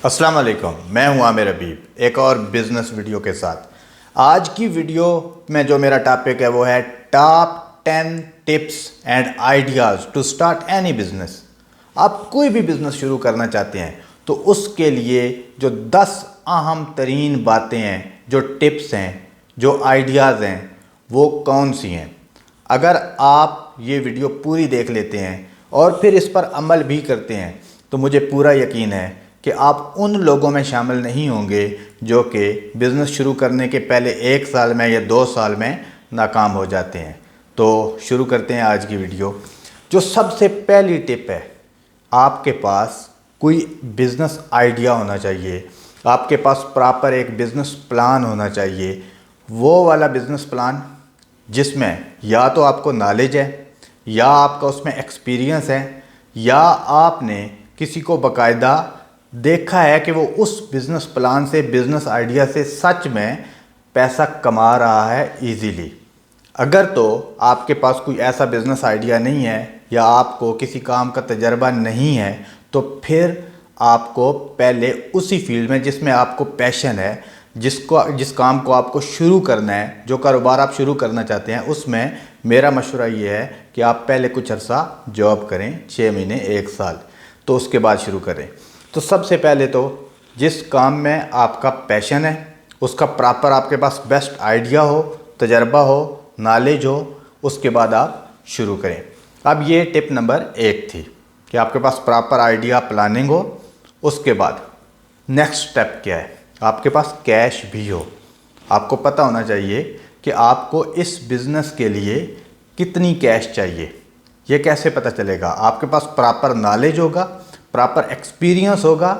अस्सलाम वालेकुम, मैं हूं आमिर हबीब एक और बिज़नेस वीडियो के साथ। आज की वीडियो में जो मेरा टॉपिक है वो है top 10 tips and ideas to start any business. आप कोई भी बिज़नेस शुरू करना चाहते हैं तो उसके लिए जो 10 अहम तरीन बातें हैं, जो टिप्स हैं, जो आइडियाज़ हैं, वो कौन सी हैं। अगर आप ये वीडियो पूरी देख लेते हैं और फिर इस पर अमल भी करते हैं तो मुझे पूरा यकीन है कि आप उन लोगों में शामिल नहीं होंगे जो कि बिज़नेस शुरू करने के पहले 1 साल में या 2 साल में नाकाम हो जाते हैं। तो शुरू करते हैं आज की वीडियो। जो सबसे पहली टिप है, आपके पास कोई बिज़नेस आइडिया होना चाहिए, आपके पास प्रॉपर एक बिज़नेस प्लान होना चाहिए। वो वाला बिज़नेस प्लान जिसमें या तो आपको नॉलेज है, या आपका उसमें एक्सपीरियंस है, या आपने किसी को बाकायदा देखा है कि वो उस बिज़नेस प्लान से, बिज़नेस आइडिया से सच में पैसा कमा रहा है इजीली। अगर तो आपके पास कोई ऐसा बिज़नेस आइडिया नहीं है या आपको किसी काम का तजर्बा नहीं है तो फिर आपको पहले उसी फील्ड में जिसमें आपको पैशन है, जिस काम को आपको शुरू करना है, जो कारोबार आप शुरू करना चाहते हैं, उसमें मेरा मशवरा ये है कि आप पहले कुछ अरसा जॉब करें, 6 महीने 1 साल, तो उसके बाद शुरू करें। तो सबसे पहले तो जिस काम में आपका पैशन है उसका प्रॉपर आपके पास बेस्ट आइडिया हो, तजर्बा हो, नॉलेज हो, उसके बाद आप शुरू करें। अब ये टिप नंबर 1 थी कि आपके पास प्रॉपर आइडिया, प्लानिंग हो। उसके बाद नेक्स्ट स्टेप क्या है, आपके पास कैश भी हो। आपको पता होना चाहिए कि आपको इस बिज़नेस के लिए कितनी कैश चाहिए। ये कैसे पता चलेगा? आपके पास प्रॉपर नॉलेज होगा, प्रॉपर एक्सपीरियंस होगा,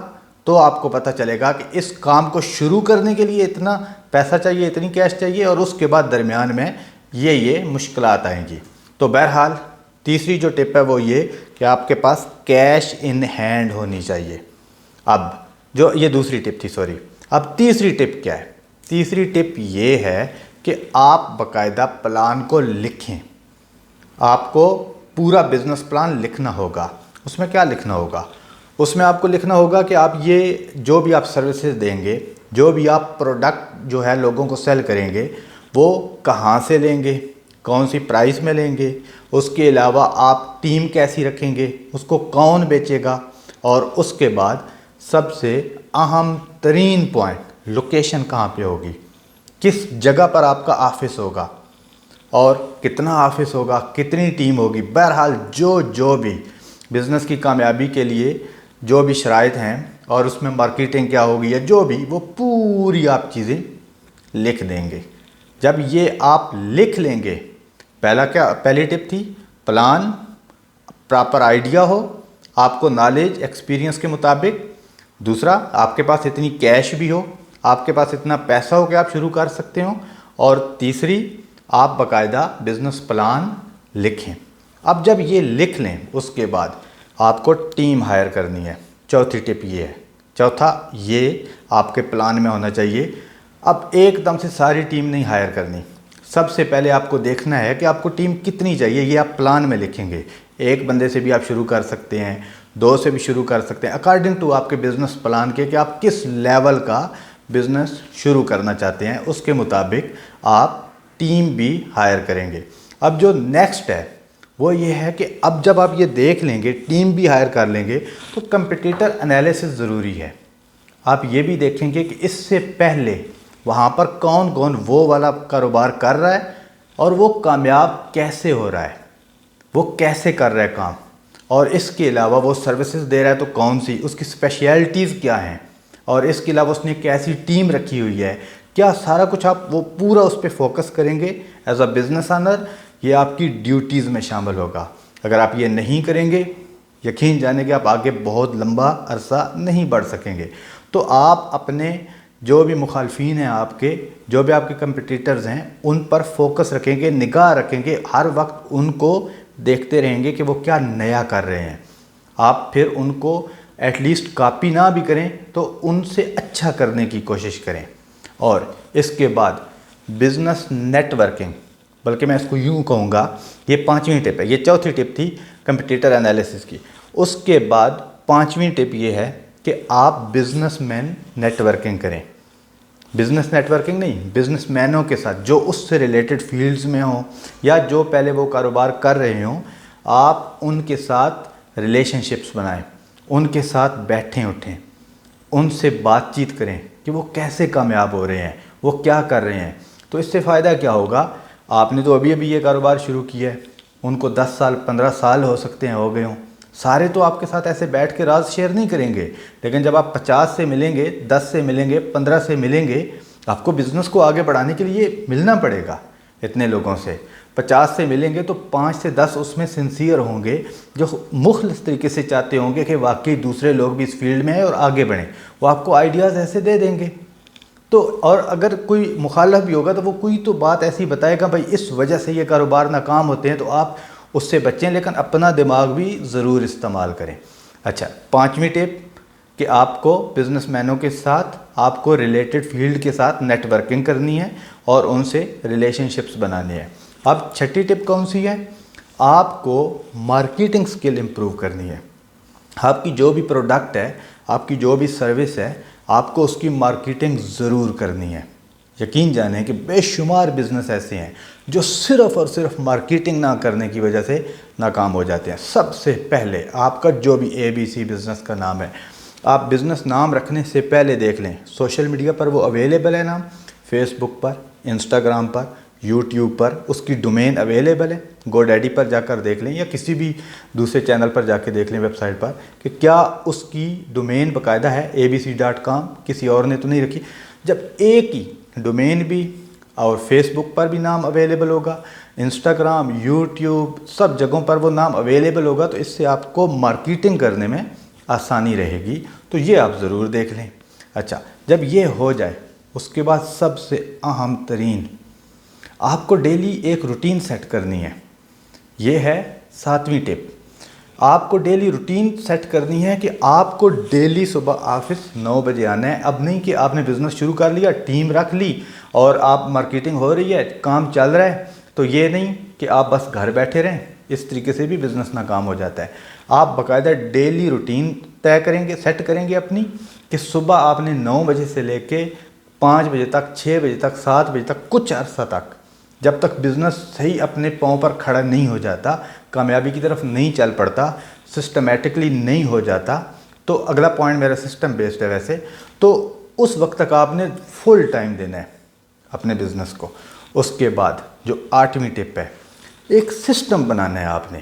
तो आपको पता चलेगा कि इस काम को शुरू करने के लिए इतना पैसा चाहिए, इतनी कैश चाहिए, और उसके बाद दरमियान में ये मुश्किलात आएंगी। तो बहरहाल तीसरी जो टिप है वो ये कि आपके पास कैश इन हैंड होनी चाहिए। अब जो ये दूसरी टिप थी, सॉरी। अब तीसरी टिप क्या है? तीसरी टिप ये है कि आप बाकायदा प्लान को लिखें। आपको पूरा बिज़नेस प्लान लिखना होगा। उसमें क्या लिखना होगा? उसमें आपको लिखना होगा कि आप ये जो भी आप सर्विसेज देंगे, जो भी आप प्रोडक्ट जो है लोगों को सेल करेंगे, वो कहाँ से लेंगे, कौन सी प्राइस में लेंगे, उसके अलावा आप टीम कैसी रखेंगे, उसको कौन बेचेगा, और उसके बाद सबसे अहम तरीन पॉइंट, लोकेशन कहाँ पे होगी, किस जगह पर आपका ऑफिस होगा, और कितना ऑफिस होगा, कितनी टीम होगी। बहरहाल जो भी बिज़नेस की कामयाबी के लिए जो भी शराइत हैं और उसमें मार्केटिंग क्या होगी या जो भी, वो पूरी आप चीज़ें लिख देंगे। जब ये आप लिख लेंगे, पहली टिप थी प्लान, प्रॉपर आइडिया हो, आपको नॉलेज, एक्सपीरियंस के मुताबिक। दूसरा, आपके पास इतनी कैश भी हो, आपके पास इतना पैसा हो कि आप शुरू कर सकते हो। और तीसरी, आप बाकायदा बिज़नेस प्लान लिखें। अब जब ये लिख लें, उसके बाद आपको टीम हायर करनी है। चौथी टिप ये है। चौथा, ये आपके प्लान में होना चाहिए। अब एकदम से सारी टीम नहीं हायर करनी। सबसे पहले आपको देखना है कि आपको टीम कितनी चाहिए, ये आप प्लान में लिखेंगे। 1 बंदे से भी आप शुरू कर सकते हैं, 2 से भी शुरू कर सकते हैं, अकॉर्डिंग टू आपके बिज़नेस प्लान के कि आप किस लेवल का बिज़नेस शुरू करना चाहते हैं, उसके मुताबिक आप टीम भी हायर करेंगे। अब जो नेक्स्ट है वो ये है कि अब जब आप ये देख लेंगे, टीम भी हायर कर लेंगे, तो कंपटीटर एनालिसिस ज़रूरी है। आप ये भी देखेंगे कि इससे पहले वहाँ पर कौन कौन वो वाला कारोबार कर रहा है और वो कामयाब कैसे हो रहा है, वो कैसे कर रहा है काम, और इसके अलावा वो सर्विसेज दे रहा है तो कौन सी, उसकी स्पेशलिटीज़ क्या हैं, और इसके अलावा उसने कैसी टीम रखी हुई है, क्या सारा कुछ आप वो पूरा उस पर फोकस करेंगे एज अ बिज़नेस ऑनर। ये आपकी ड्यूटीज़ में शामिल होगा। अगर आप ये नहीं करेंगे, यकीन जाने कि आप आगे बहुत लंबा अरसा नहीं बढ़ सकेंगे। तो आप अपने जो भी मुखालफीन हैं, आपके जो भी आपके कंपटीटर्स हैं, उन पर फोकस रखेंगे, निगाह रखेंगे, हर वक्त उनको देखते रहेंगे कि वो क्या नया कर रहे हैं। आप फिर उनको एटलीस्ट कॉपी ना भी करें तो उनसे अच्छा करने की कोशिश करें। और इसके बाद बिज़नेस नेटवर्किंग, बल्कि मैं इसको यूँ कहूँगा, ये 5वीं टिप है। ये चौथी टिप थी कंपटीटर एनालिसिस की। उसके बाद 5वीं टिप ये है کہ آپ بزنس مین نیٹ ورکنگ کریں. بزنس نیٹ ورکنگ نہیں، بزنس مینوں کے ساتھ جو اس سے ریلیٹڈ فیلڈز میں ہوں یا جو پہلے وہ کاروبار کر رہے ہوں، آپ ان کے ساتھ ریلیشن شپس بنائیں، ان کے ساتھ بیٹھیں اٹھیں، ان سے بات چیت کریں کہ وہ کیسے کامیاب ہو رہے ہیں، وہ کیا کر رہے ہیں. تو اس سے فائدہ کیا ہوگا؟ آپ نے تو ابھی یہ کاروبار شروع کیا ہے، ان کو 10 سال 15 سال ہو سکتے ہیں ہو گئے ہوں. سارے تو آپ کے ساتھ ایسے بیٹھ کے راز شیئر نہیں کریں گے، لیکن جب آپ 50 سے ملیں گے، 10 سے ملیں گے، 15 سے ملیں گے، آپ کو بزنس کو آگے بڑھانے کے لیے ملنا پڑے گا اتنے لوگوں سے. 50 سے ملیں گے تو 5 سے 10 اس میں سنسیئر ہوں گے، جو مخلص طریقے سے چاہتے ہوں گے کہ واقعی دوسرے لوگ بھی اس فیلڈ میں ہیں اور آگے بڑھیں. وہ آپ کو آئیڈیاز ایسے دے دیں گے. تو اور اگر کوئی مخالف بھی ہوگا تو وہ کوئی تو بات ایسی بتائے گا بھائی اس وجہ سے یہ کاروبار ناکام ہوتے ہیں، تو آپ اس سے بچیں، لیکن اپنا دماغ بھی ضرور استعمال کریں. اچھا، 5ویں ٹپ کہ آپ کو بزنس مینوں کے ساتھ، آپ کو ریلیٹڈ فیلڈ کے ساتھ نیٹ ورکنگ کرنی ہے اور ان سے ریلیشن شپس بنانی ہے. اب 6ٹھی ٹپ کون سی ہے؟ آپ کو مارکیٹنگ سکل امپروو کرنی ہے. آپ کی جو بھی پروڈکٹ ہے، آپ کی جو بھی سروس ہے، آپ کو اس کی مارکیٹنگ ضرور کرنی ہے. یقین جانیں کہ بے شمار بزنس ایسے ہیں جو صرف اور صرف مارکیٹنگ نہ کرنے کی وجہ سے ناکام ہو جاتے ہیں. سب سے پہلے آپ کا جو بھی ABC بزنس کا نام ہے، آپ بزنس نام رکھنے سے پہلے دیکھ لیں سوشل میڈیا پر وہ اویلیبل ہے نام، فیس بک پر، انسٹاگرام پر، یوٹیوب پر اس کی ڈومین اویلیبل ہے. GoDaddy پر جا کر دیکھ لیں یا کسی بھی دوسرے چینل پر جا کے دیکھ لیں ویب سائٹ پر کہ کیا اس کی ڈومین باقاعدہ ہے abc.com، کسی اور نے تو نہیں رکھی. جب ایک ہی ڈومین بھی اور فیس بک پر بھی نام اویلیبل ہوگا، انسٹاگرام، یوٹیوب، سب جگہوں پر وہ نام اویلیبل ہوگا، تو اس سے آپ کو مارکیٹنگ کرنے میں آسانی رہے گی. تو یہ آپ ضرور دیکھ لیں. اچھا، جب یہ ہو جائے اس کے بعد سب سے اہم ترین آپ کو ڈیلی ایک روٹین سیٹ کرنی ہے. یہ ہے 7ویں ٹپ. آپ کو ڈیلی روٹین سیٹ کرنی ہے کہ آپ کو ڈیلی صبح آفس 9 بجے آنا ہے. اب نہیں کہ آپ نے بزنس شروع کر لیا، ٹیم رکھ لی اور آپ مارکیٹنگ ہو رہی ہے، کام چل رہا ہے، تو یہ نہیں کہ آپ بس گھر بیٹھے رہیں. اس طریقے سے بھی بزنس ناکام ہو جاتا ہے. آپ باقاعدہ ڈیلی روٹین طے کریں گے، سیٹ کریں گے اپنی، کہ صبح آپ نے 9 بجے سے لے کے 5 بجے تک، 6 بجے تک، 7 بجے تک، کچھ عرصہ تک، جب تک بزنس صحیح اپنے پاؤں پر کھڑا نہیں ہو جاتا، کامیابی کی طرف نہیں چل پڑتا، سسٹمیٹکلی نہیں ہو جاتا. تو اگلا پوائنٹ میرا سسٹم بیسڈ ہے ویسے، تو اس وقت تک آپ نے فل ٹائم دینا ہے اپنے بزنس کو. اس کے بعد جو 8ویں ٹپ ہے، ایک سسٹم بنانا ہے آپ نے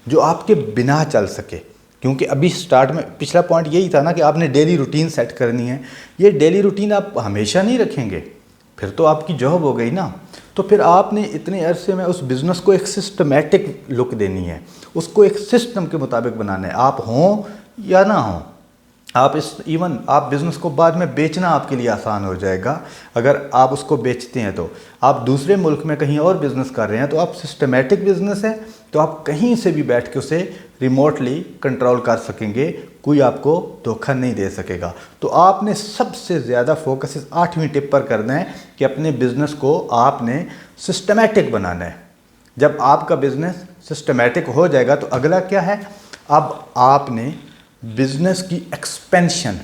جو آپ کے بنا چل سکے. کیونکہ ابھی سٹارٹ میں پچھلا پوائنٹ یہی تھا نا کہ آپ نے ڈیلی روٹین سیٹ کرنی ہے. یہ ڈیلی روٹین آپ ہمیشہ نہیں رکھیں گے، پھر تو آپ کی جاب ہو گئی نا. تو پھر آپ نے اتنے عرصے میں اس بزنس کو ایک سسٹمیٹک لک دینی ہے، اس کو ایک سسٹم کے مطابق بنانا ہے. آپ ہوں یا نہ ہوں، آپ ایون آپ بزنس کو بعد میں بیچنا آپ کے لیے آسان ہو جائے گا. اگر آپ اس کو بیچتے ہیں تو آپ دوسرے ملک میں کہیں اور بزنس کر رہے ہیں، تو آپ سسٹمیٹک بزنس ہے تو آپ کہیں سے بھی بیٹھ کے اسے ریموٹلی کنٹرول کر سکیں گے، کوئی آپ کو دھوکہ نہیں دے سکے گا. تو آپ نے سب سے زیادہ فوکس اس 8ویں ٹپ پر کرنا ہے کہ اپنے بزنس کو آپ نے سسٹمیٹک بنانا ہے. جب آپ کا بزنس سسٹمیٹک ہو جائے گا تو اگلا کیا ہے؟ اب آپ نے بزنس کی ایکسپینشن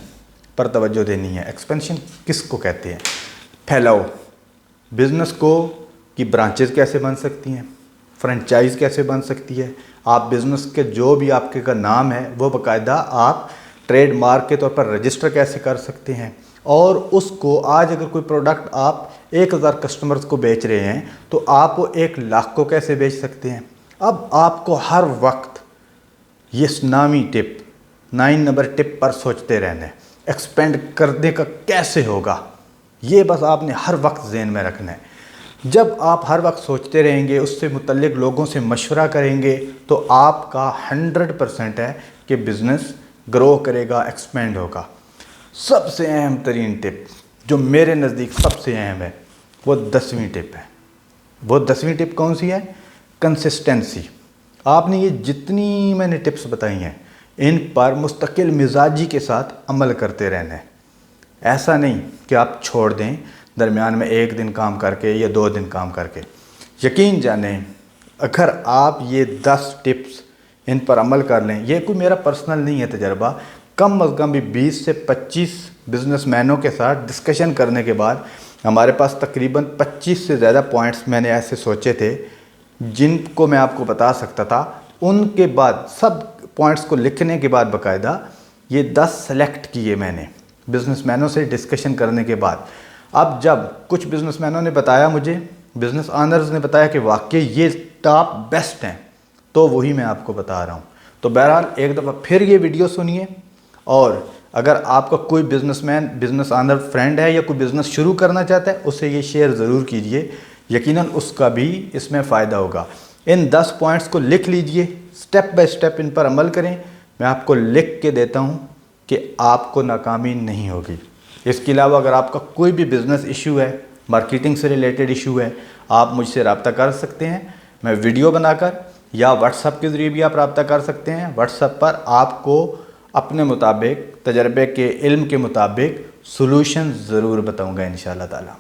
پر توجہ دینی ہے. ایکسپینشن کس کو کہتے ہیں؟ پھیلاؤ. بزنس کو کی برانچز کیسے بن سکتی ہیں، فرنچائز کیسے بن سکتی ہے. آپ بزنس کے جو بھی آپ کے کا نام ہے وہ باقاعدہ آپ ٹریڈ مارک کے طور پر رجسٹر کیسے کر سکتے ہیں. اور اس کو آج اگر کوئی پروڈکٹ آپ 1000 کسٹمرز کو بیچ رہے ہیں تو آپ وہ 1,00,000 کو کیسے بیچ سکتے ہیں. اب آپ کو ہر وقت یہ 9ویں ٹپ، 9 نمبر ٹپ پر سوچتے رہنا ہے. ایکسپینڈ کرنے کا کیسے ہوگا، یہ بس آپ نے ہر وقت ذہن میں رکھنا ہے. جب آپ ہر وقت سوچتے رہیں گے، اس سے متعلق لوگوں سے مشورہ کریں گے، تو آپ کا 100% ہے کہ بزنس گرو کرے گا، ایکسپینڈ ہوگا. سب سے اہم ترین ٹپ جو میرے نزدیک سب سے اہم ہے وہ 10ویں ٹپ ہے. وہ 10ویں ٹپ کون سی ہے؟ کنسسٹنسی. آپ نے یہ جتنی میں نے ٹپس بتائی ہیں ان پر مستقل مزاجی کے ساتھ عمل کرتے رہنا ہے. ایسا نہیں کہ آپ چھوڑ دیں درمیان میں 1 دن کام کر کے یا 2 دن کام کر کے. یقین جانیں اگر آپ یہ 10 ٹپس ان پر عمل کر لیں، یہ کوئی میرا پرسنل نہیں ہے تجربہ، कम अज़ कम भी 20 से 25 बिजनेस मैनों के साथ डिस्कशन करने के बाद हमारे पास तकरीबन 25 से ज़्यादा पॉइंट्स मैंने ऐसे सोचे थे जिनको मैं आपको बता सकता था। उनके बाद सब पॉइंट्स को लिखने के बाद बाकायदा ये 10 सेलेक्ट किए मैंने बिजनेसमैनों से डिस्कशन करने के बाद। अब जब कुछ बिजनेसमैनों ने बताया मुझे, बिज़नेस ऑनर्स ने बताया कि वाकई ये टॉप बेस्ट हैं, तो वही मैं आपको बता रहा हूँ। तो बहरहाल एक दफ़ा फिर ये वीडियो सुनिए, और अगर आपका कोई बिजनेसमैन, बिज़नेस ऑनर फ्रेंड है या कोई बिज़नेस शुरू करना चाहता है, उसे ये शेयर ज़रूर कीजिए, यकीनन उसका भी इसमें फ़ायदा होगा। इन 10 पॉइंट्स को लिख लीजिए, स्टेप बाय स्टेप इन पर अमल करें। मैं आपको लिख के देता हूँ कि आपको नाकामी नहीं होगी। इसके अलावा अगर आपका कोई भी बिज़नेस इशू है, मार्केटिंग से रिलेटेड इशू है, आप मुझसे रब्ता कर सकते हैं। मैं वीडियो बनाकर या व्हाट्सएप के ज़रिए भी आप रब्ता कर सकते हैं। व्हाट्सएप पर आपको अपने मुताबिक, तजर्बे के इल्म के मुताबिक सॉल्यूशन ज़रूर बताऊंगा इंशाअल्लाह ताला।